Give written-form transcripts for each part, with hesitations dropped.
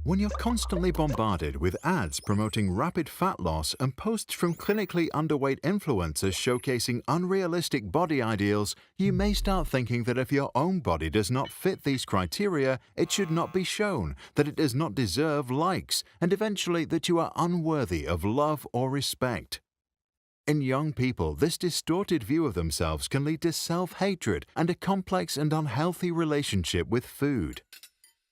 When you're constantly bombarded with ads promoting rapid fat loss and posts from clinically underweight influencers showcasing unrealistic body ideals, you may start thinking that if your own body does not fit these criteria, it should not be shown, that it does not deserve likes, and eventually that you are unworthy of love or respect. In young people, this distorted view of themselves can lead to self-hatred and a complex and unhealthy relationship with food.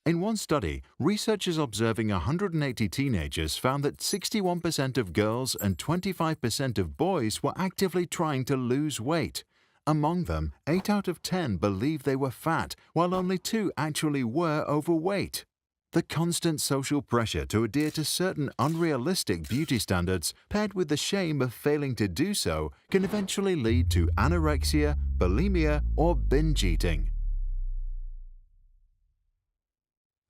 In one study, researchers observing 180 teenagers found that 61% of girls and 25% of boys were actively trying to lose weight. Among them, 8 out of 10 believed they were fat, while only 2 actually were overweight. The constant social pressure to adhere to certain unrealistic beauty standards, paired with the shame of failing to do so, can eventually lead to anorexia, bulimia, or binge eating.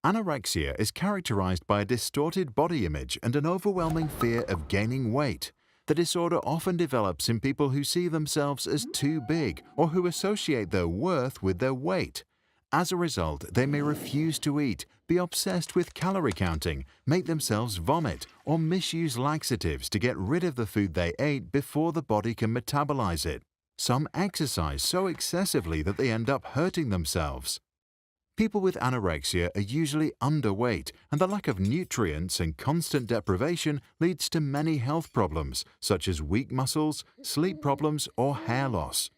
Anorexia is characterized by a distorted body image and an overwhelming fear of gaining weight. The disorder often develops in people who see themselves as too big or who associate their worth with their weight. As a result, they may refuse to eat, be obsessed with calorie counting, make themselves vomit, or misuse laxatives to get rid of the food they ate before the body can metabolize it. Some exercise so excessively that they end up hurting themselves. People with anorexia are usually underweight, and the lack of nutrients and constant deprivation leads to many health problems, such as weak muscles, sleep problems, or hair loss.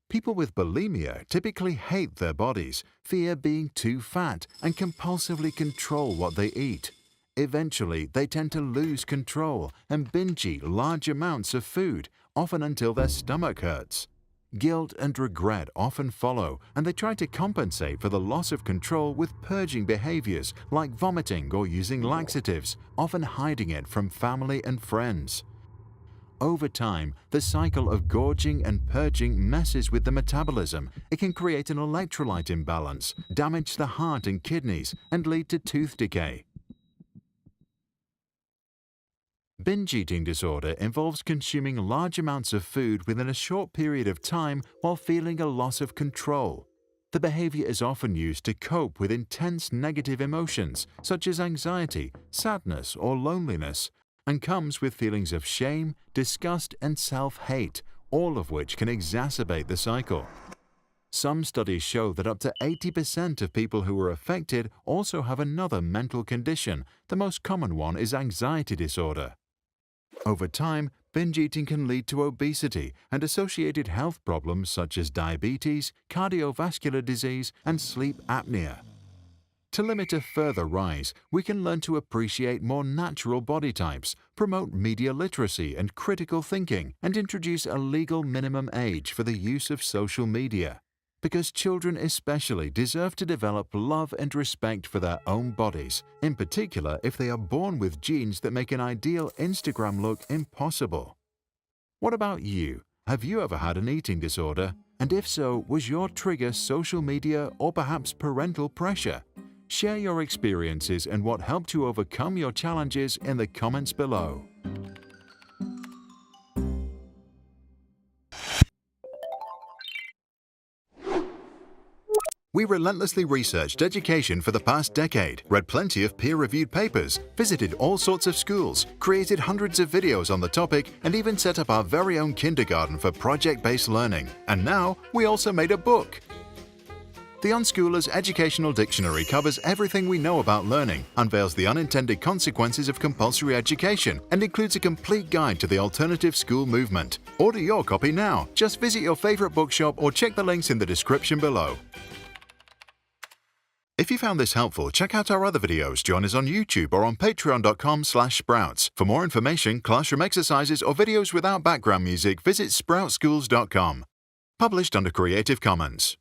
People with bulimia typically hate their bodies, fear being too fat, and compulsively control what they eat. Eventually, they tend to lose control and binge eat large amounts of food, often until their stomach hurts. Guilt and regret often follow, and they try to compensate for the loss of control with purging behaviors like vomiting or using laxatives, often hiding it from family and friends. Over time, the cycle of gorging and purging messes with the metabolism. It can create an electrolyte imbalance, damage the heart and kidneys, and lead to tooth decay. Binge eating disorder involves consuming large amounts of food within a short period of time while feeling a loss of control. The behavior is often used to cope with intense negative emotions such as anxiety, sadness, or loneliness, and comes with feelings of shame, disgust, and self-hate, all of which can exacerbate the cycle. Some studies show that up to 80% of people who are affected also have another mental condition. The most common one is anxiety disorder. Over time, binge eating can lead to obesity and associated health problems such as diabetes, cardiovascular disease, and sleep apnea. To limit a further rise, we can learn to appreciate more natural body types, promote media literacy and critical thinking, and introduce a legal minimum age for the use of social media. Because children especially deserve to develop love and respect for their own bodies, in particular if they are born with genes that make an ideal Instagram look impossible. What about you? Have you ever had an eating disorder? And if so, was your trigger social media or perhaps parental pressure? Share your experiences and what helped you overcome your challenges in the comments below. We relentlessly researched education for the past decade, read plenty of peer-reviewed papers, visited all sorts of schools, created hundreds of videos on the topic, and even set up our very own kindergarten for project-based learning. And now, we also made a book. The Unschoolers Educational Dictionary covers everything we know about learning, unveils the unintended consequences of compulsory education, and includes a complete guide to the alternative school movement. Order your copy now. Just visit your favorite bookshop or check the links in the description below. If you found this helpful, check out our other videos, join us on YouTube or on patreon.com/sprouts. For more information, classroom exercises, or videos without background music, visit sproutschools.com. Published under Creative Commons.